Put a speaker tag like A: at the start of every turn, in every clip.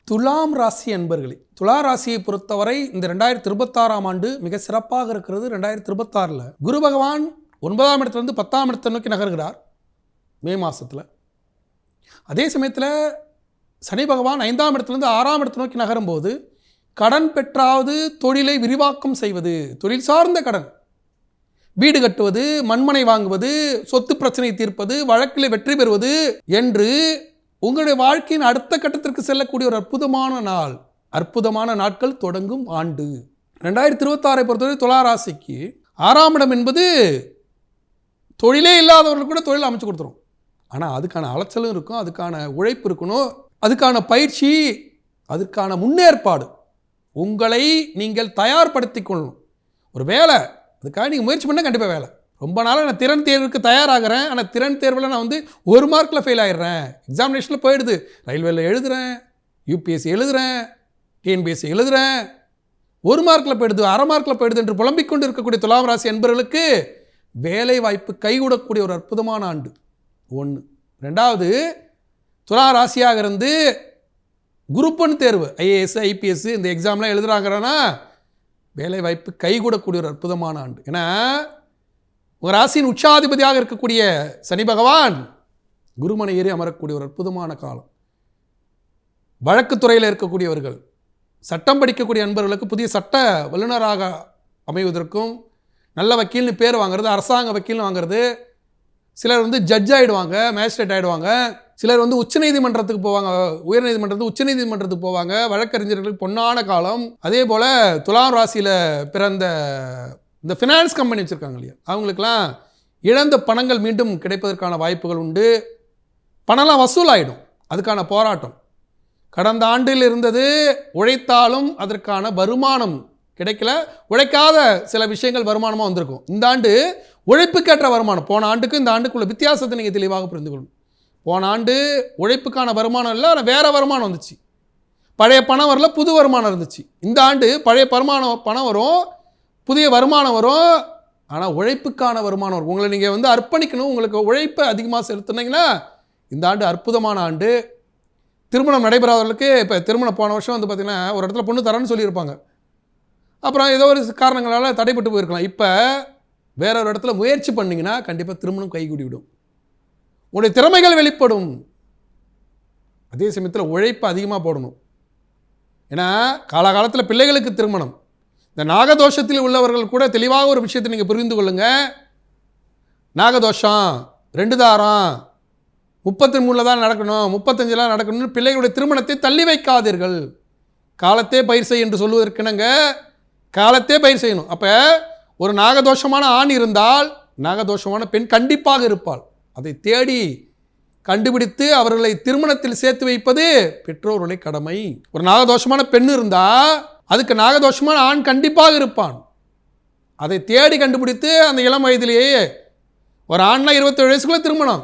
A: துலாம் ராசி அன்பர்களே, துலா ராசியை பொறுத்தவரை இந்த 2026ஆம் ஆண்டு மிக சிறப்பாக இருக்கிறது. 2026 குரு பகவான் 9ஆம் இடத்துலேருந்து 10ஆம் இடத்தை நோக்கி நகர்கிறார் மே மாதத்தில். அதே சமயத்தில் சனி பகவான் 5ஆம் இடத்துலேருந்து 6ஆம் இடத்தை நோக்கி நகரும்போது கடன் பெற்றாவது தொழிலை விரிவாக்கம் செய்வது, தொழில் சார்ந்த கடன், வீடு கட்டுவது, மண்மனை வாங்குவது, சொத்து பிரச்சனை தீர்ப்பது, வழக்கில் வெற்றி பெறுவது என்று உங்களுடைய வாழ்க்கையின் அடுத்த கட்டத்திற்கு செல்லக்கூடிய ஒரு அற்புதமான நாட்கள் தொடங்கும் ஆண்டு 2026 பொறுத்தவரை துலா ராசிக்கு 6ஆம் இடம் என்பது தொழிலே இல்லாதவர்கள் கூட தொழில் அமைச்சு கொடுத்துரும். ஆனால் அதுக்கான அலைச்சலும் இருக்கும், அதுக்கான உழைப்பு இருக்கணும், அதுக்கான பயிற்சி, அதற்கான முன்னேற்பாடு, உங்களை நீங்கள் தயார்படுத்திக் கொள்ளணும். ஒரு வேலை அதுக்காக நீங்கள் முயற்சி பண்ணால் கண்டிப்பாக வேலை. ரொம்ப நாளாக நான் திறன் தேர்வுக்கு தயாராகிறேன், ஆனால் திறன் தேர்வில் நான் 1 மார்க்கில் ஃபெயில் ஆகிடுறேன், எக்ஸாமினேஷனில் போயிடுது, ரயில்வேல எழுதுகிறேன், யூபிஎஸ்சி எழுதுகிறேன், டிஎன்பிஎஸ்சி எழுதுகிறேன், 1 மார்க்கில் போயிடுது, அரை மார்க்கில் போயிடுது என்று புலம்பிக் கொண்டு இருக்கக்கூடிய துலாம் ராசி என்பவர்களுக்கு வேலை வாய்ப்பு கைகூடக்கூடிய ஒரு அற்புதமான ஆண்டு 1. 2வது, துலா ராசியாக இருந்து குரூப் 1 தேர்வு, ஐஏஎஸ், ஐபிஎஸ் இந்த எக்ஸாம்லாம் எழுதுகிறாங்கன்னா வேலை வாய்ப்பு கைகூடக்கூடிய ஒரு அற்புதமான ஆண்டு. ஏன்னா உங்கள் ராசியின் உச்சாதிபதியாக இருக்கக்கூடிய சனி பகவான் குருமனை ஏறி அமரக்கூடிய ஒரு அற்புதமான காலம். வழக்குத்துறையில் இருக்கக்கூடியவர்கள், சட்டம் படிக்கக்கூடிய அன்பர்களுக்கு புதிய சட்ட வல்லுநராக அமைவதற்கும், நல்ல வக்கீல்னு பேர் வாங்குறது, அரசாங்க வக்கீல்னு வாங்குறது, சிலர் ஜட்ஜ் ஆகிடுவாங்க, மேஜிஸ்ட்ரேட் ஆகிடுவாங்க, சிலர் உச்சநீதிமன்றத்துக்கு போவாங்க, உயர்நீதிமன்றத்துக்கு உச்சநீதிமன்றத்துக்கு போவாங்க, வழக்கறிஞர்களுக்கு பொன்னான காலம். அதே போல் துலாம் ராசியில் பிறந்த இந்த ஃபினான்ஸ் கம்பெனி வச்சுருக்காங்க இல்லையா, அவங்களுக்கெல்லாம் இழந்த பணங்கள் மீண்டும் கிடைப்பதற்கான வாய்ப்புகள் உண்டு. பணம்லாம் வசூலாகிடும், அதுக்கான போராட்டம். கடந்த ஆண்டில் இருந்தது உழைத்தாலும் அதற்கான வருமானம் கிடைக்கல, உழைக்காத சில விஷயங்கள் வருமானமாக வந்திருக்கும். இந்த ஆண்டு உழைப்புக்கேற்ற வருமானம், போன ஆண்டுக்கு இந்த ஆண்டுக்குள்ள வித்தியாசத்தை நீங்கள் தெளிவாக புரிந்து கொள்ளணும். போன ஆண்டு உழைப்புக்கான வருமானம் இல்லை, ஆனால் வேறு வருமானம் வந்துச்சு, பழைய பணம் வரல, புது வருமானம் இருந்துச்சு. இந்த ஆண்டு பழைய பணம் வரும், புதிய வருமானம் வரும், ஆனால் உழைப்புக்கான வருமானம் வரும். உங்களை நீங்கள் அர்ப்பணிக்கணும், உங்களுக்கு உழைப்பை அதிகமாக செலுத்தினீங்கன்னா இந்த ஆண்டு அற்புதமான ஆண்டு. திருமணம் நடைபெறாதவர்களுக்கு இப்போ திருமணம் போன வருஷம் பார்த்திங்கன்னா ஒரு இடத்துல பொண்ணு தரேன்னு சொல்லியிருப்பாங்க, அப்புறம் ஏதோ ஒரு காரணங்களால் தடைப்பட்டு போயிருக்கலாம். இப்போ வேற ஒரு இடத்துல முயற்சி பண்ணிங்கன்னா கண்டிப்பாக திருமணம் கைகூடிவிடும், உங்களுடைய திறமைகள் வெளிப்படும். அதே சமயத்தில் உழைப்பு அதிகமாக போடணும். ஏன்னா காலகாலத்தில் பிள்ளைகளுக்கு திருமணம், இந்த நாகதோஷத்தில் உள்ளவர்கள் கூட தெளிவாக ஒரு விஷயத்தை நீங்கள் புரிந்து கொள்ளுங்கள். நாகதோஷம் 2 தாரம் 33 தான் நடக்கணும், 35 நடக்கணும்னு பிள்ளைகளுடைய திருமணத்தை தள்ளி வைக்காதீர்கள். காலத்தே பயிர் செய் என்று சொல்வதற்கிணங்க காலத்தே பயிர் செய்யணும். அப்போ ஒரு நாகதோஷமான ஆண் இருந்தால் நாகதோஷமான பெண் கண்டிப்பாக இருப்பாள். அதை தேடி கண்டுபிடித்து அவர்களை திருமணத்தில் சேர்த்து வைப்பது பெற்றோருடைய கடமை. ஒரு நாகதோஷமான பெண் இருந்தால் அதுக்கு நாகதோஷமான ஆண் கண்டிப்பாக இருப்பான். அதை தேடி கண்டுபிடித்து அந்த இளம் வயதிலேயே, ஒரு ஆண்னா 27 வயசுக்குள்ளே திருமணம்,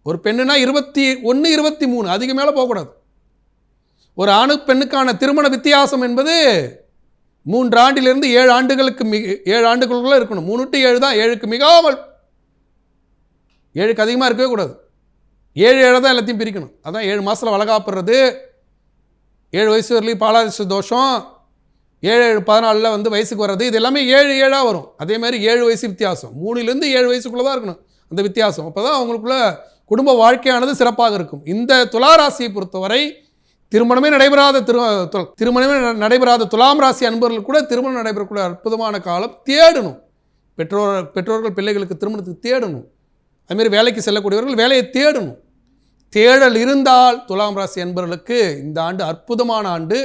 A: ஒரு பெண்ணுனா 21, 23, அதிக மேலே போகக்கூடாது. ஒரு ஆணுக்கு பெண்ணுக்கான திருமண வித்தியாசம் என்பது 3 ஆண்டிலிருந்து 7 ஆண்டுகளுக்கு 7 ஆண்டுகளுக்குள்ளே இருக்கணும். 3 to 7 தான், 7க்கு மிகாமல், 7க்கு அதிகமாக இருக்கவே கூடாது. 7 தான் எல்லாத்தையும் பிரிக்கணும். அதான் 7 மாதத்தில் வளகாப்புறது, 7 வயசு வரலையும் பாலாதிச தோஷம், 7 14 வயசுக்கு வர்றது, இது எல்லாமே 7 வரும். அதே மாதிரி 7 வயசு வித்தியாசம், 3லேருந்து 7 வயசுக்குள்ளே தான் இருக்கணும் அந்த வித்தியாசம். அப்போ தான் அவங்களுக்குள்ள குடும்ப வாழ்க்கையானது சிறப்பாக இருக்கும். இந்த துலா ராசியை பொறுத்தவரை திருமணமே நடைபெறாத துலாம் ராசி அன்பர்கள் கூட திருமணம் நடைபெறக்கூடிய அற்புதமான காலம். தேடணும், பெற்றோர்கள் பிள்ளைகளுக்கு திருமணத்துக்கு தேடணும். அதுமாரி வேலைக்கு செல்லக்கூடியவர்கள் வேலையை தேடணும். தேடல் இருந்தால் துலாம் ராசி அன்பர்களுக்கு இந்த ஆண்டு அற்புதமான ஆண்டு.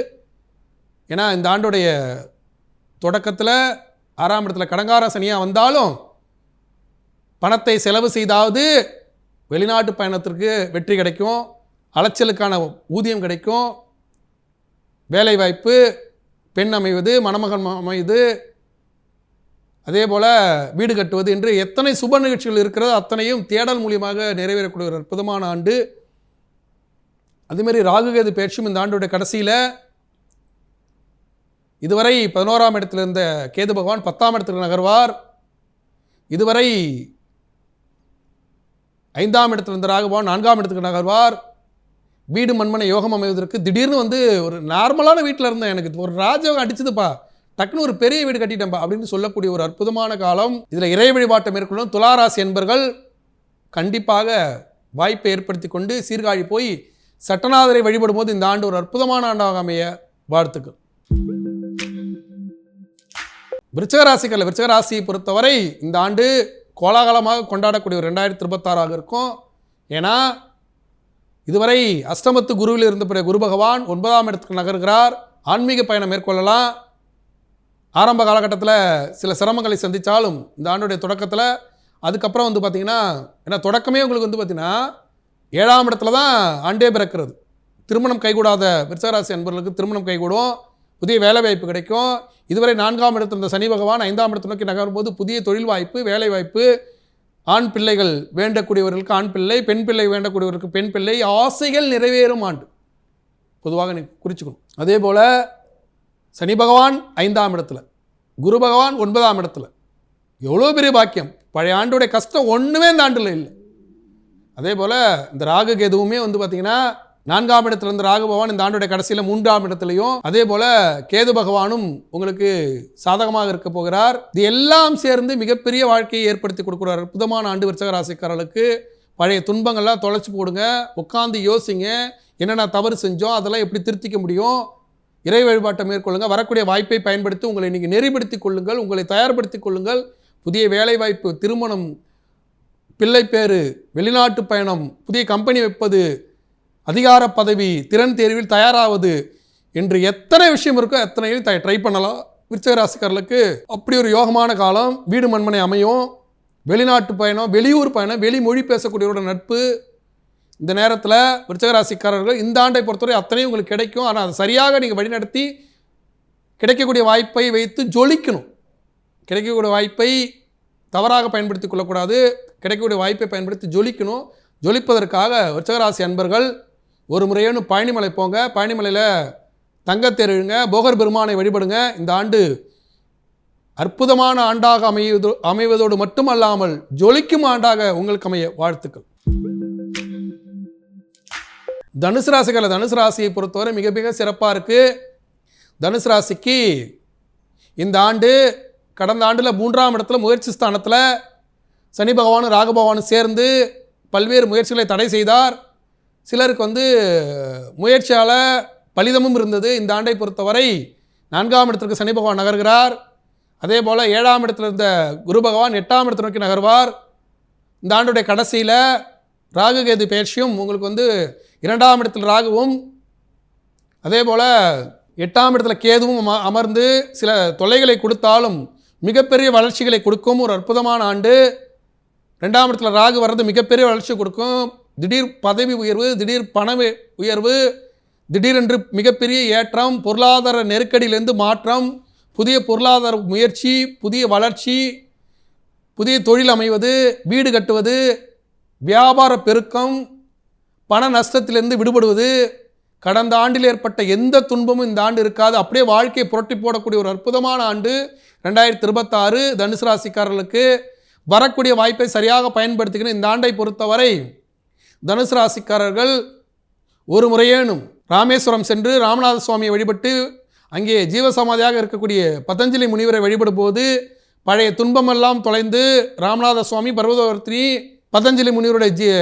A: ஏன்னா இந்த ஆண்டுடைய தொடக்கத்தில் 6ஆம் இடத்துல கடங்கார சனியாக வந்தாலும் பணத்தை செலவு செய்தாவது வெளிநாட்டு பயணத்திற்கு வெற்றி கிடைக்கும், அலைச்சலுக்கான ஊதியம் கிடைக்கும், வேலைவாய்ப்பு, பெண் அமைவது, மணமகன் அமைவது, அதே போல் வீடு கட்டுவது என்று எத்தனை சுப நிகழ்ச்சிகள் இருக்கிறதோ அத்தனையும் தேடல் மூலியமாக நிறைவேறக்கூடிய ஒரு அற்புதமான ஆண்டு. அதேமாதிரி ராகுகேது பயிற்சியும் இந்த ஆண்டுடைய கடைசியில், இதுவரை 11ஆம் இடத்தில் இருந்த கேது பகவான் 10ஆம் இடத்துக்கு நகர்வார். இதுவரை 5ஆம் இடத்துல இருந்த ராகு பகவான் 4ஆம் இடத்துக்கு நகர்வார். வீடு மண்மனை யோகம் அமைவதற்கு திடீர்னு ஒரு நார்மலான வீட்டில் இருந்தேன், எனக்கு ஒரு ராஜயோகம் அடிச்சதுப்பா, டக்குன்னு ஒரு பெரிய வீடு கட்டிட்டேன்ப்பா அப்படின்னு சொல்லக்கூடிய ஒரு அற்புதமான காலம். இதில் இறை வழிபாட்டை மேற்கொள்ளும் துளாராசி என்பர்கள் கண்டிப்பாக வாய்ப்பை ஏற்படுத்தி கொண்டு சீர்காழி போய் சட்டநாதரை வழிபடும் போது இந்த ஆண்டு ஒரு அற்புதமான ஆண்டாக அமைய வாழ்த்துக்கள். விருச்சிக ராசியை பொறுத்தவரை இந்த ஆண்டு கோலாகலமாக கொண்டாடக்கூடிய ஒரு 2026 இருக்கும். ஏன்னா இதுவரை அஷ்டமத்து குருவில் இருந்த குரு பகவான் 9ஆம் இடத்துக்கு நகர்கிறார். ஆன்மீக பயணம் மேற்கொள்ளலாம். ஆரம்ப காலகட்டத்தில் சில சிரமங்களை சந்தித்தாலும் இந்த ஆண்டுடைய தொடக்கத்தில் அதுக்கப்புறம் பார்த்திங்கன்னா, ஏன்னா தொடக்கமே உங்களுக்கு பார்த்திங்கன்னா 7ஆம் இடத்துல தான் ஆண்டே பிறக்கிறது. திருமணம் கைகூடாத விருச்சிகராசி அன்பர்களுக்கு திருமணம் கைகூடும், புதிய வேலை வாய்ப்பு கிடைக்கும். இதுவரை 4ஆம் இடத்துல இருந்த சனி பகவான் 5ஆம் இடத்தை நோக்கி நகரும்போது புதிய தொழில் வாய்ப்பு, வேலை வாய்ப்பு, ஆண் பிள்ளைகள் வேண்டக்கூடியவர்களுக்கு ஆண் பிள்ளை, பெண் பிள்ளை வேண்டக்கூடியவர்களுக்கு பெண் பிள்ளை, ஆசைகள் நிறைவேறும் ஆண்டு பொதுவாக நீ குறிச்சுக்கணும். அதே போல் சனி பகவான் 5ஆம் இடத்துல, குரு பகவான் 9ஆம் இடத்துல, எவ்வளோ பெரிய பாக்கியம். பழைய ஆண்டுடைய கஷ்டம் ஒன்றுமே இந்த ஆண்டில் இல்லை. அதே போல் இந்த ராகு கேதுவுமே பார்த்திங்கன்னா 4ஆம் இடத்துல இருந்த ராகு பகவான் இந்த ஆண்டுடைய கடைசியில் 3ஆம் இடத்துலையும், அதே போல் கேது பகவானும் உங்களுக்கு சாதகமாக இருக்க போகிறார். இது எல்லாம் சேர்ந்து மிகப்பெரிய வாழ்க்கையை ஏற்படுத்தி கொடுக்குறார். அற்புதமான ஆண்டு விருச்சிக ராசிக்காரர்களுக்கு. பழைய துன்பங்கள்லாம் தொலைச்சி போடுங்க, உட்காந்து யோசிங்க, என்னென்ன தவறு செஞ்சோம், அதெல்லாம் எப்படி திருத்திக்க முடியும், இறை வழிபாட்டை மேற்கொள்ளுங்கள். வரக்கூடிய வாய்ப்பை பயன்படுத்தி உங்களை இன்றைக்கி நெறிப்படுத்திக் கொள்ளுங்கள், உங்களை தயார்படுத்திக் கொள்ளுங்கள். புதிய வேலைவாய்ப்பு, திருமணம், பிள்ளை பேரு, வெளிநாட்டு பயணம், புதிய கம்பெனி வைப்பது, அதிகார பதவி, திறன் தேர்வில் தயாராவது என்று எத்தனை விஷயம் இருக்கோ எத்தனையும் ட்ரை பண்ணலாம். விருச்சிக ராசிக்காரர்களுக்கு அப்படி ஒரு யோகமான காலம். வீடு மண்மனை அமையும், வெளிநாட்டு பயணம், வெளியூர் பயணம், வெளி மொழி பேசக்கூடியவரோட நட்பு. இந்த நேரத்தில் விருச்சிக ராசிக்காரர்கள் இந்த ஆண்டை பொறுத்தவரை அத்தனையும் உங்களுக்கு கிடைக்கும். ஆனால் அதை சரியாக நீங்கள் வழிநடத்தி கிடைக்கக்கூடிய வாய்ப்பை வைத்து ஜொலிக்கணும். கிடைக்கக்கூடிய வாய்ப்பை தவறாக பயன்படுத்தி கொள்ளக்கூடாது. கிடைக்கக்கூடிய வாய்ப்பை பயன்படுத்தி ஜொலிக்கணும். ஜொலிப்பதற்காக விருச்சிக ராசி அன்பர்கள் ஒரு முறையேன்னு பழனிமலை போங்க, பழனிமலையில் தங்கத்தேர் இழுங்க, போகர் பெருமானை வழிபடுங்க. இந்த ஆண்டு அற்புதமான ஆண்டாக அமைவதோடு மட்டுமல்லாமல் ஜொலிக்கும் ஆண்டாக உங்களுக்கு அமைய வாழ்த்துக்கள். தனுசு ராசியை பொறுத்தவரை மிக மிக சிறப்பாக இருக்குது. தனுசு ராசிக்கு இந்த ஆண்டு கடந்த ஆண்டில் 3ஆம் இடத்துல முயற்சி ஸ்தானத்தில் சனி பகவானும் ராகு பகவானும் சேர்ந்து பல்வேறு முயற்சிகளை தடை செய்தார். சிலருக்கு முயற்சியால் பலிதமும் இருந்தது. இந்த ஆண்டை பொறுத்தவரை 4ஆம் இடத்திற்கு சனி பகவான் நகர்கிறார். அதே போல் 7ஆம் இடத்துல இருந்த குரு பகவான் 8ஆம் இடத்தை நோக்கி நகர்வார். இந்த ஆண்டுடைய கடைசியில் ராகு கேது பயிற்சியும் உங்களுக்கு 2ஆம் இடத்தில் ராகுவும், அதே போல் 8ஆம் இடத்துல கேதுவும் அமர்ந்து சில தொல்லைகளை கொடுத்தாலும் மிகப்பெரிய வளர்ச்சிகளை கொடுக்கும் ஒரு அற்புதமான ஆண்டு. 2ஆம் இடத்துல ராகு வர்றது மிகப்பெரிய வளர்ச்சி கொடுக்கும். திடீர் பதவி உயர்வு, திடீர் பண உயர்வு, திடீரென்று மிகப்பெரிய ஏற்றம், பொருளாதார நெருக்கடியிலிருந்து மாற்றம், புதிய பொருளாதார முயற்சி, புதிய வளர்ச்சி, புதிய தொழில் அமைவது, வீடு கட்டுவது, வியாபார பெருக்கம், பண நஷ்டத்திலிருந்து விடுபடுவது. கடந்த ஆண்டில் ஏற்பட்ட எந்த துன்பமும் இந்த ஆண்டு இருக்காது. அப்படியே வாழ்க்கையை புரட்டி போடக்கூடிய ஒரு அற்புதமான ஆண்டு 2026 தனுசு ராசிக்காரர்களுக்கு. வரக்கூடிய வாய்ப்பை சரியாக பயன்படுத்திக்கணும். இந்த ஆண்டை பொறுத்தவரை தனுசு ராசிக்காரர்கள் ஒரு முறையேனும் ராமேஸ்வரம் சென்று ராமநாத சுவாமியை வழிபட்டு அங்கே ஜீவசமாதியாக இருக்கக்கூடிய பதஞ்சலி முனிவரை வழிபடும் போது பழைய துன்பமெல்லாம் தொலைந்து ராமநாத சுவாமி, பர்வதவர்த்தினி, பதஞ்சலி முனிவருடைய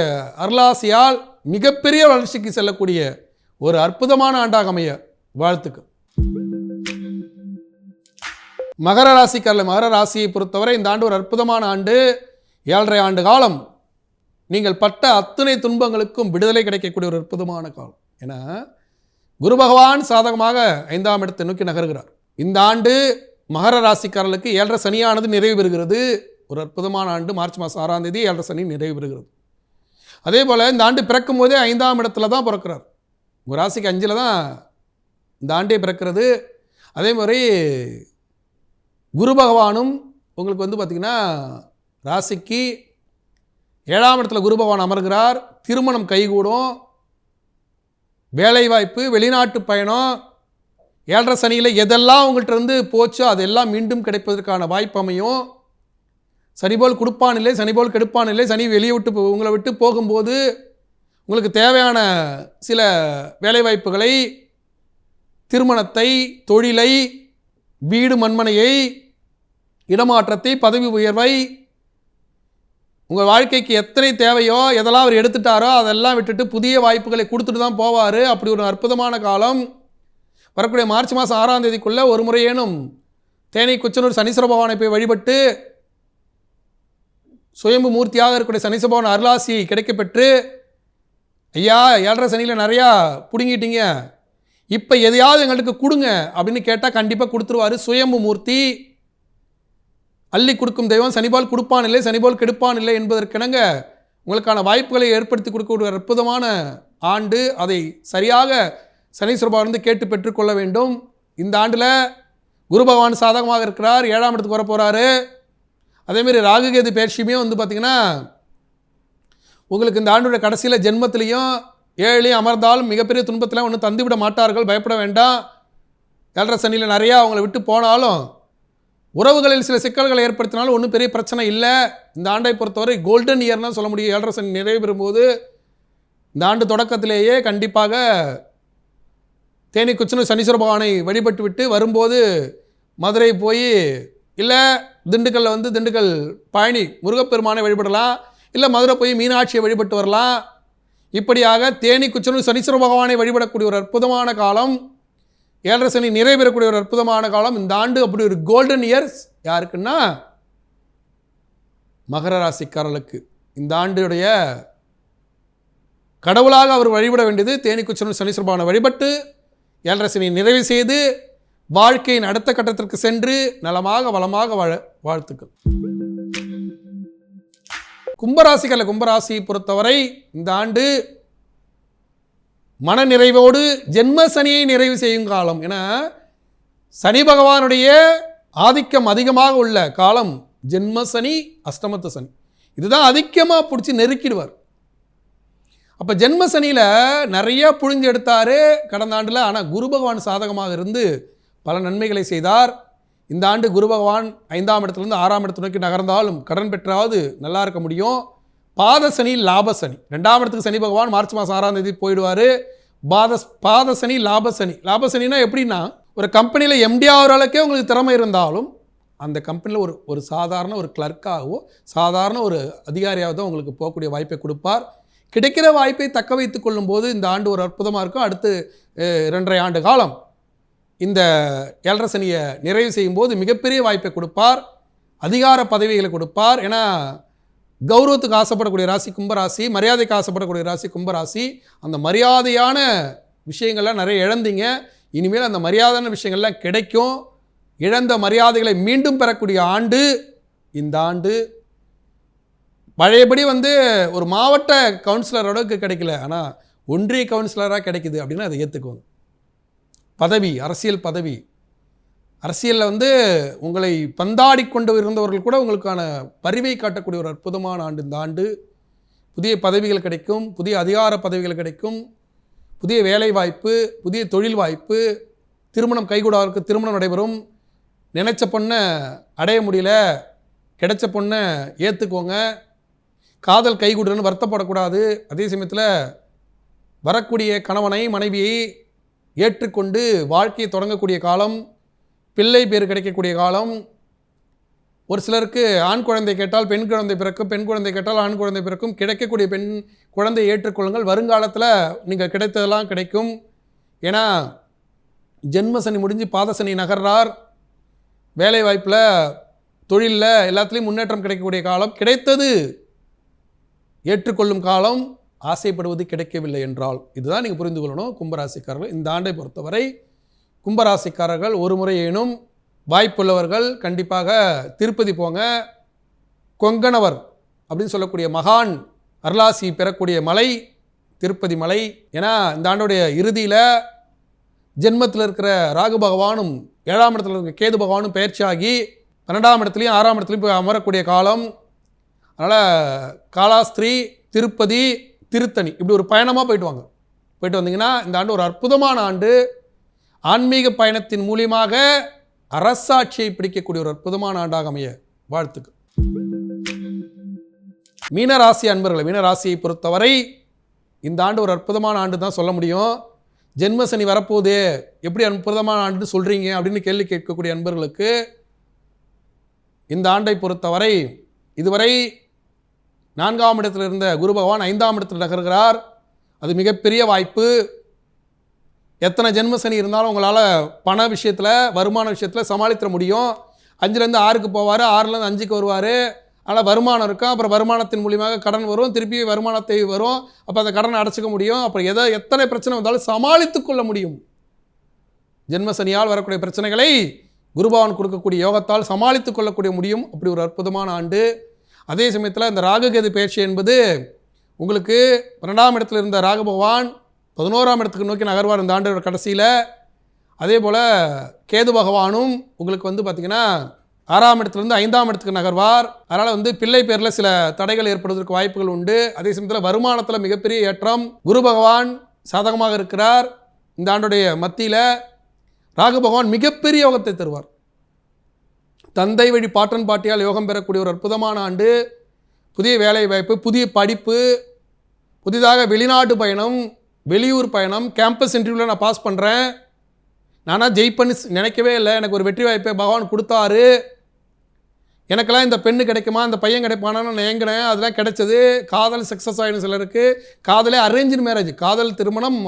A: அருளாசியால் மிகப்பெரிய வளர்ச்சிக்கு செல்லக்கூடிய ஒரு அற்புதமான ஆண்டாக அமைய வாழ்த்துக்கள். மகர ராசியை பொறுத்தவரை இந்த ஆண்டு ஒரு அற்புதமான ஆண்டு. 7.5 ஆண்டு காலம் நீங்கள் பட்ட அத்தனை துன்பங்களுக்கும் விடுதலை கிடைக்கக்கூடிய ஒரு அற்புதமான காலம். ஏன்னா குரு பகவான் சாதகமாக 5ஆம் இடத்தை நோக்கி நகர்கிறார். இந்த ஆண்டு மகர ராசிக்காரர்களுக்கு 7.5 சனியானது நிறைவு பெறுகிறது. ஒரு அற்புதமான ஆண்டு. மார்ச் மாதம் 6ஆம் தேதி 7.5 சனி நிறைவு பெறுகிறது. அதே போல் இந்த ஆண்டு பிறக்கும் போதே 5ஆம் இடத்துல தான் பிறக்கிறார். ஒரு ராசிக்கு 5ல் தான் இந்த ஆண்டே பிறக்கிறது. அதே மாதிரி குரு பகவானும் உங்களுக்கு பார்த்திங்கன்னா ராசிக்கு 7ஆம் இடத்துல குரு பகவான் அமர்கிறார். திருமணம் கைகூடும், வேலைவாய்ப்பு, வெளிநாட்டு பயணம், 7.5 சனியில் எதெல்லாம் உங்கள்கிட்ட இருந்து போச்சோ அதெல்லாம் மீண்டும் கிடைப்பதற்கான வாய்ப்பு அமையும். சனி போல் கொடுப்பான் இல்லை, சனி போல் கெடுப்பான் இல்லை. சனி வெளியே விட்டு உங்களை விட்டு போகும்போது உங்களுக்கு தேவையான சில வேலைவாய்ப்புகளை, திருமணத்தை, தொழிலை, வீடு மண்மனையை, இடமாற்றத்தை, பதவி உயர்வை, உங்கள் வாழ்க்கைக்கு எத்தனை தேவையோ எதெல்லாம் அவர் எடுத்துட்டாரோ அதெல்லாம் விட்டுட்டு புதிய வாய்ப்புகளை கொடுத்துட்டு தான் போவார். அப்படி ஒரு அற்புதமான காலம் வரக்கூடிய மார்ச் மாதம் 6ஆம் தேதிக்குள்ளே ஒரு முறையேனும் தேனி குச்சனூர் சனீஸ்வர பகவானை போய் வழிபட்டு சுயம்பு மூர்த்தியாக இருக்கக்கூடிய சனீஸ்வர பகவான் அருளாசி கிடைக்கப்பெற்று, ஐயா 7.5 சனியில் நிறையா பிடுங்கிட்டீங்க, இப்போ எதையாவது எங்களுக்கு கொடுங்க அப்படின்னு கேட்டால் கண்டிப்பாக கொடுத்துருவார். சுயம்பு மூர்த்தி, அள்ளி கொடுக்கும் தெய்வம், சனிபால் கொடுப்பான் இல்லை, சனிபால் கெடுப்பான் இல்லை என்பதற்கிணங்க உங்களுக்கான வாய்ப்புகளை ஏற்படுத்தி கொடுக்கக்கூடிய அற்புதமான ஆண்டு. அதை சரியாக சனீஸ்வர பகவான் கேட்டு பெற்றுக்கொள்ள வேண்டும். இந்த ஆண்டில் குரு பகவான் சாதகமாக இருக்கிறார், 7ஆம் இடத்துக்கு வர போகிறாரு. அதேமாரி ராகுகேது பயிற்சியுமே பார்த்திங்கன்னா உங்களுக்கு இந்த ஆண்டுடைய கடைசியில் ஜென்மத்திலையும் 7லையும் அமர்ந்தாலும் மிகப்பெரிய துன்பத்தில் ஒன்றும் தந்துவிட மாட்டார்கள், பயப்பட வேண்டாம். 7.5 சனியில் நிறையா அவங்கள விட்டு போனாலும் உறவுகளில் சில சிக்கல்களை ஏற்படுத்தினாலும் ஒன்றும் பெரிய பிரச்சனை இல்லை. இந்த ஆண்டை பொறுத்தவரை கோல்டன் இயர்னு சொல்ல முடியும். 7.5 சனி நிறைவு பெறும்போது இந்த ஆண்டு தொடக்கத்திலேயே கண்டிப்பாக தேனி குச்சனூர் சனீஸ்வர பகவானை வழிபட்டு விட்டு வரும்போது மதுரை போய், இல்லை திண்டுக்கல்லில் திண்டுக்கல் பழனி முருகப்பெருமானை வழிபடலாம், இல்லை மதுரை போய் மீனாட்சியை வழிபட்டு வரலாம். இப்படியாக தேனி குச்சனூர் சனீஸ்வர பகவானை வழிபடக்கூடிய ஒரு அற்புதமான காலம், 7.5 சனி நிறைவேறக்கூடிய ஒரு அற்புதமான காலம். இந்த ஆண்டு அப்படி ஒரு கோல்டன் இயர்ஸ் யாருக்குன்னா மகர ராசிக்காரர்களுக்கு. இந்த ஆண்டுடைய கடவுளாக அவர் வழிபட வேண்டியது தேனி குச்சனூர் சனீஸ்வர பகவானை வழிபட்டு 7.5 சனி நிறைவு செய்து வாழ்க்கையின் அடுத்த கட்டத்திற்கு சென்று நலமாக வளமாக வாழ வாழ்த்துக்கள். கும்பராசியை பொறுத்தவரை இந்த ஆண்டு மன நிறைவோடு ஜென்ம சனியை நிறைவு செய்யும் காலம். என சனி பகவானுடைய ஆதிக்கம் அதிகமாக உள்ள காலம் ஜென்ம சனி, அஷ்டமத்து சனி. இதுதான் அதிகமாக பிடிச்சி நெருக்கிடுவார். அப்போ ஜென்ம சனியில் நிறைய புழிஞ்சு எடுத்தார் கடந்த ஆண்டில். ஆனால் குரு பகவான் சாதகமாக இருந்து பல நன்மைகளை செய்தார். இந்த ஆண்டு குரு பகவான் 5ஆம் இடத்துலேருந்து 6ஆம் இடத்து நோக்கி நகர்ந்தாலும் கடன் பெற்றாவது நல்லா இருக்க முடியும். பாத சனி, லாப சனி. 2ஆம் இடத்துக்கு சனி பகவான் மார்ச் மாதம் 6ஆம் தேதி போயிடுவார். பாத சனி, லாப சனி. லாப சனினா எப்படின்னா, ஒரு கம்பெனியில் எம்டி ஆகிற அளவுக்கே உங்களுக்கு திறமை இருந்தாலும் அந்த கம்பெனியில் ஒரு சாதாரண ஒரு கிளர்க்காகவோ சாதாரண ஒரு அதிகாரியாகவோ உங்களுக்கு போகக்கூடிய வாய்ப்பை கொடுப்பார். கிடைக்கிற வாய்ப்பை தக்க வைத்து கொள்ளும் போது இந்த ஆண்டு ஒரு அற்புதமாக இருக்கும். அடுத்து 2.5 ஆண்டு காலம் இந்த 7.5 சனியை நிறைவு செய்யும் போது மிகப்பெரிய வாய்ப்பை கொடுப்பார், அதிகார பதவிகளை கொடுப்பார். ஏன்னா கௌரவத்துக்கு ஆசைப்படக்கூடிய ராசி கும்பராசி, மரியாதைக்கு ஆசைப்படக்கூடிய ராசி கும்பராசி. அந்த மரியாதையான விஷயங்கள்லாம் நிறைய இழந்தீங்க, இனிமேல் அந்த மரியாதையான விஷயங்கள்லாம் கிடைக்கும். இழந்த மரியாதைகளை மீண்டும் பெறக்கூடிய ஆண்டு இந்த ஆண்டு. பழையபடி ஒரு மாவட்ட கவுன்சிலரோட கிடைக்கல, ஆனால் ஒன்றிய கவுன்சிலராக கிடைக்குது அப்படின்னா அதை ஏற்றுக்குவோம். பதவி, அரசியல் பதவி, அரசியலில் உங்களை பந்தாடி கொண்டு இருந்தவர்கள் கூட உங்களுக்கான பரிவை காட்டக்கூடிய ஒரு அற்புதமான ஆண்டு இந்த ஆண்டு. புதிய பதவிகள் கிடைக்கும், புதிய அதிகார பதவிகள் கிடைக்கும், புதிய வேலை வாய்ப்பு, புதிய தொழில் வாய்ப்பு, திருமணம் கைகூடாதவருக்கு திருமணம் நடைபெறும். நினச்ச பொண்ணை அடைய முடியல, கிடைச்ச பொண்ணை ஏற்றுக்கோங்க. காதல் கைகூடுன்னு வருத்தப்படக்கூடாது. அதே சமயத்தில் வரக்கூடிய கணவனை மனைவியை ஏற்றுக்கொண்டு வாழ்க்கையை தொடங்கக்கூடிய காலம், பிள்ளை பேர் கிடைக்கக்கூடிய காலம். ஒரு சிலருக்கு ஆண் குழந்தை கேட்டால் பெண் குழந்தை பிறக்கும், பெண் குழந்தை கேட்டால் ஆண் குழந்தை பிறக்கும். கிடைக்கக்கூடிய பெண் குழந்தையை ஏற்றுக்கொள்ளுங்கள், வருங்காலத்தில் நீங்கள் கிடைத்ததெல்லாம் கிடைக்கும். ஏன்னா ஜென்ம சனி முடிஞ்சு பாத சனி நகர்றார். வேலை வாய்ப்பில், தொழிலில் எல்லாத்துலேயும் முன்னேற்றம் கிடைக்கக்கூடிய காலம். கிடைத்தது ஏற்றுக்கொள்ளும் காலம், ஆசைப்படுவது கிடைக்கவில்லை என்றால். இதுதான் நீங்கள் புரிந்து கொள்ளணும் கும்பராசிக்காரர்கள். இந்த ஆண்டை பொறுத்தவரை கும்பராசிக்காரர்கள் ஒரு முறையேனும் வாய்ப்புள்ளவர்கள் கண்டிப்பாக திருப்பதி போங்க. கொங்கணவர் அப்படின்னு சொல்லக்கூடிய மகான் அருளாசி பெறக்கூடிய மலை திருப்பதி மலை. ஏன்னா இந்த ஆண்டுடைய இறுதியில் ஜென்மத்தில் இருக்கிற ராகு பகவானும் 7ஆம் இடத்துல இருக்கிற கேது பகவானும் பயிற்சியாகி 12ஆம் இடத்துலையும் 6ஆம் இடத்துலையும் போய் அமரக்கூடிய காலம். அதனால் காலாஸ்திரி, திருப்பதி, திருத்தணி இப்படி ஒரு பயணமாக போயிட்டு வந்தீங்கன்னா இந்த ஆண்டு ஒரு அற்புதமான ஆண்டு. ஆன்மீக பயணத்தின் மூலியமாக அரசாட்சியை பிடிக்கக்கூடிய ஒரு அற்புதமான ஆண்டாக அமைய வாழ்த்துக்கள். மீனராசி அன்பர்களை, மீனராசியை பொறுத்தவரை இந்த ஆண்டு ஒரு அற்புதமான ஆண்டு தான் சொல்ல முடியும். ஜென்ம சனி வரப்போகுது, எப்படி அற்புதமான ஆண்டு சொல்கிறீங்க அப்படின்னு கேள்வி கேட்கக்கூடிய அன்பர்களுக்கு இந்த ஆண்டை பொறுத்தவரை இதுவரை 4ஆம் இடத்தில் இருந்த குரு பகவான் 5ஆம் இடத்தில் நகர்கிறார். அது மிகப்பெரிய வாய்ப்பு. எத்தனை ஜென்ம சனி இருந்தாலும் உங்களால் பண விஷயத்தில், வருமான விஷயத்தில் சமாளித்திட முடியும். 5லேருந்து 6க்கு போவார், 6லேருந்து 5க்கு வருவார். ஆனால் வருமானம் இருக்கும். அப்புறம் வருமானத்தின் மூலியமாக கடன் வரும், திருப்பி வருமானத்தை வரும். அப்போ அந்த கடனை அடைச்சிக்க முடியும். அப்புறம் எத்தனை பிரச்சனை வந்தாலும் சமாளித்து கொள்ள முடியும். ஜென்ம சனியால் வரக்கூடிய பிரச்சனைகளை குருபகவான் கொடுக்கக்கூடிய யோகத்தால் சமாளித்து கொள்ளக்கூடிய முடியும். அப்படி ஒரு அற்புதமான ஆண்டு. அதே சமயத்தில் இந்த ராகுகேது பயிற்சி என்பது உங்களுக்கு 12ஆம் இடத்தில் இருந்த ராகு பகவான் 11ஆம் இடத்துக்கு நோக்கி நகர்வார் இந்த ஆண்டோட கடைசியில். அதே போல் கேது பகவானும் உங்களுக்கு பார்த்திங்கன்னா 6ஆம் இடத்துலேருந்து 5ஆம் இடத்துக்கு நகர்வார். அதனால் பிள்ளை பேரில் சில தடைகள் ஏற்படுவதற்கு வாய்ப்புகள் உண்டு. அதே சமயத்தில் வருமானத்தில் மிகப்பெரிய ஏற்றம். குரு பகவான் சாதகமாக இருக்கிறார். இந்த ஆண்டுடைய மத்தியில் ராகு பகவான் மிகப்பெரிய யோகத்தை தருவார். தந்தை வழி பாட்டன் பாட்டியால் யோகம் பெறக்கூடிய ஒரு அற்புதமான ஆண்டு. புதிய வேலை வாய்ப்பு, புதிய படிப்பு, புதிதாக வெளிநாட்டு பயணம், வெளியூர் பயணம், கேம்பஸ் இன்டர்வியூவில் நான் பாஸ் பண்ணுறேன், நானாக ஜெயிப்பன்னு நினைக்கவே இல்லை, எனக்கு ஒரு வெற்றி வாய்ப்பை பகவான் கொடுத்தாரு, எனக்கெல்லாம் இந்த பெண்ணு கிடைக்குமா, இந்த பையன் கிடைப்பானான்னு நான் ஏங்கினேன், அதெல்லாம் கிடைச்சது. காதல் சக்ஸஸ் ஆகிடும் சிலருக்கு. காதலே அரேஞ்சு மேரேஜ், காதல் திருமணம்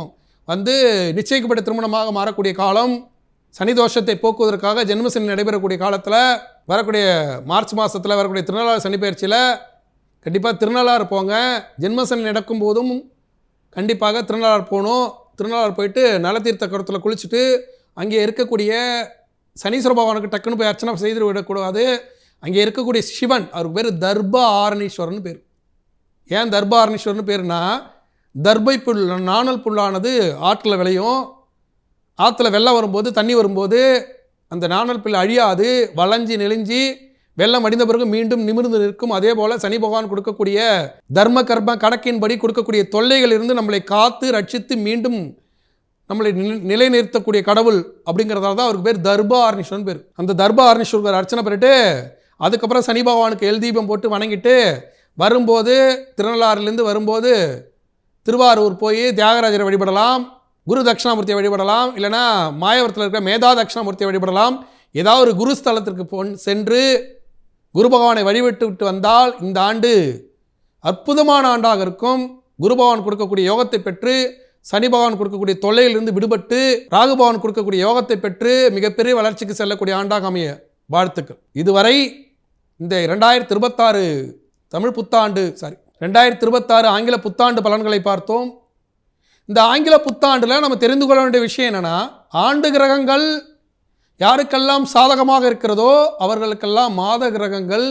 A: நிச்சயிக்கப்பட்ட திருமணமாக மாறக்கூடிய காலம். சனி தோஷத்தை போக்குவதற்காக ஜென்மசனி நடைபெறக்கூடிய காலத்தில் வரக்கூடிய மார்ச் மாதத்தில் வரக்கூடிய திருநள்ளாறு சனி பயிற்சியில் கண்டிப்பாக திருநள்ளாறு போங்க. ஜென்மசனி நடக்கும் போதும் கண்டிப்பாக திருநள்ளாறு போகணும். திருநள்ளாறு போயிட்டு நலத்தீர்த்த குளத்தில் குளிச்சுட்டு அங்கே இருக்கக்கூடிய சனீஸ்வர பகவானுக்கு டக்குன்னு போய் அர்ச்சனை செய்து விடக்கூடாது. அங்கே இருக்கக்கூடிய சிவன், அவருக்கு பேர் தர்ப ஆரணீஸ்வரன் பேர். ஏன் தர்ப ஆரணீஸ்வரன் பேருனா, தர்பை புல், நாணல் புல்லானது ஆற்றில் விளையும். ஆற்றுல வெள்ளம் வரும்போது, தண்ணி வரும்போது அந்த நாணல் புல் அழியாது, வளைஞ்சி நெளிஞ்சி வெள்ளம் அடிந்த பிறகு மீண்டும் நிமிர்ந்து நிற்கும். அதே போல் சனி பகவான் கொடுக்கக்கூடிய தர்ம கர்ம கணக்கின்படி கொடுக்கக்கூடிய தொல்லைகளிலிருந்து நம்மளை காத்து ரட்சித்து மீண்டும் நம்மளை நிலைநிறுத்தக்கூடிய கடவுள். அப்படிங்கிறதால தான் அவருக்கு பேர் தர்ப ஆரணீஸ்வரன் பேர். அந்த தர்ப ஆரணீஸ்வரர் அர்ச்சனை பண்ணிட்டு அதுக்கப்புறம் சனி பகவானுக்கு எல் தீபம் போட்டு வணங்கிட்டு வரும்போது, திருநள்ளாறுலேருந்து வரும்போது திருவாரூர் போய் தியாகராஜரை வழிபடலாம், குரு தட்சிணாமூர்த்தியை வழிபடலாம், இல்லைனா மாயவரத்தில் இருக்கிற மேதா தட்சிணாமூர்த்தியை வழிபடலாம். ஏதாவது ஒரு குரு ஸ்தலத்திற்கு சென்று குரு பகவானை வழிபட்டு விட்டு வந்தால் இந்த ஆண்டு அற்புதமான ஆண்டாக இருக்கும். குரு பகவான் கொடுக்கக்கூடிய யோகத்தை பெற்று, சனி பகவான் கொடுக்கக்கூடிய தொல்லையிலிருந்து விடுபட்டு, ராகு பகவான் கொடுக்கக்கூடிய யோகத்தை பெற்று மிகப்பெரிய வளர்ச்சிக்கு செல்லக்கூடிய ஆண்டாக அமைய வாழ்த்துக்கள். இதுவரை இந்த 2026 தமிழ் புத்தாண்டு 2026 ஆங்கில புத்தாண்டு பலன்களை பார்த்தோம். இந்த ஆங்கில புத்தாண்டில் நம்ம தெரிந்து கொள்ள வேண்டிய விஷயம் என்னென்னா, ஆண்டு கிரகங்கள் யாருக்கெல்லாம் சாதகமாக இருக்கிறதோ அவர்களுக்கெல்லாம் மாத கிரகங்கள்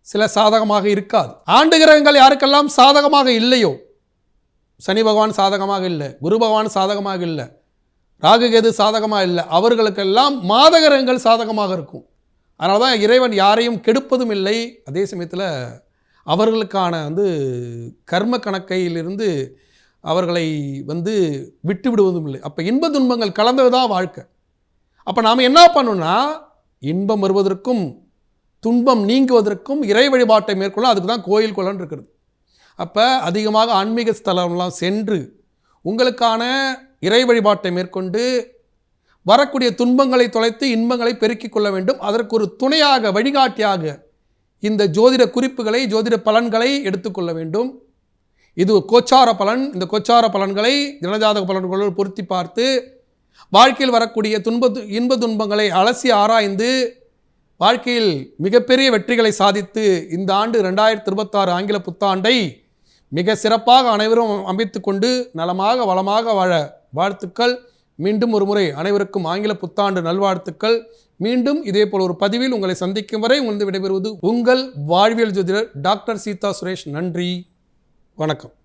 A: சில சாதகமாக இருக்காது. ஆண்டு கிரகங்கள் யாருக்கெல்லாம் சாதகமாக இல்லையோ, சனி பகவான் சாதகமாக இல்லை, குரு பகவான் சாதகமாக இல்லை, ராகு கேது சாதகமாக இல்லை, அவர்களுக்கெல்லாம் மாத கிரகங்கள் சாதகமாக இருக்கும். அதனால தான் இறைவன் யாரையும் கெடுப்பதும் இல்லை. அதே சமயத்தில் அவர்களுக்கான கர்ம கணக்கையிலிருந்து அவர்களை விட்டு விடுவதும் இல்லை. அப்போ இன்ப துன்பங்கள் கலந்தது தான் வாழ்க்கை. அப்போ நாம் என்ன பண்ணணும்னா, இன்பம் வருவதற்கும் துன்பம் நீங்குவதற்கும் இறை வழிபாட்டை மேற்கொள்ள, அதுக்கு தான் கோயில் குளம் இருக்கிறது. அப்போ அதிகமாக ஆன்மீக ஸ்தலம்லாம் சென்று உங்களுக்கான இறை வழிபாட்டை மேற்கொண்டு வரக்கூடிய துன்பங்களை தொலைத்து இன்பங்களை பெருக்கிக் கொள்ள வேண்டும். அதற்கு ஒரு துணையாக, வழிகாட்டியாக இந்த ஜோதிட குறிப்புகளை, ஜோதிட பலன்களை எடுத்துக்கொள்ள வேண்டும். இது கோச்சார பலன். இந்த கோச்சார பலன்களை ஜனஜாதக பலன்களோடு பொருத்தி பார்த்து வாழ்க்கையில் வரக்கூடிய இன்ப துன்பங்களை அலசி ஆராய்ந்து வாழ்க்கையில் மிகப்பெரிய வெற்றிகளை சாதித்து இந்த ஆண்டு 2026 ஆங்கில புத்தாண்டை மிக சிறப்பாக அனைவரும் அமைத்து கொண்டு நலமாக வளமாக வாழ வாழ்த்துக்கள். மீண்டும் ஒரு முறை அனைவருக்கும் ஆங்கில புத்தாண்டு நல்வாழ்த்துக்கள். மீண்டும் இதேபோல் ஒரு பதிவில் உங்களை சந்திக்கும் வரை உங்களது விடைபெறுவது உங்கள் வாழ்வியல் ஜோதிடர் டாக்டர் சீதா சுரேஷ். நன்றி, வணக்கம்.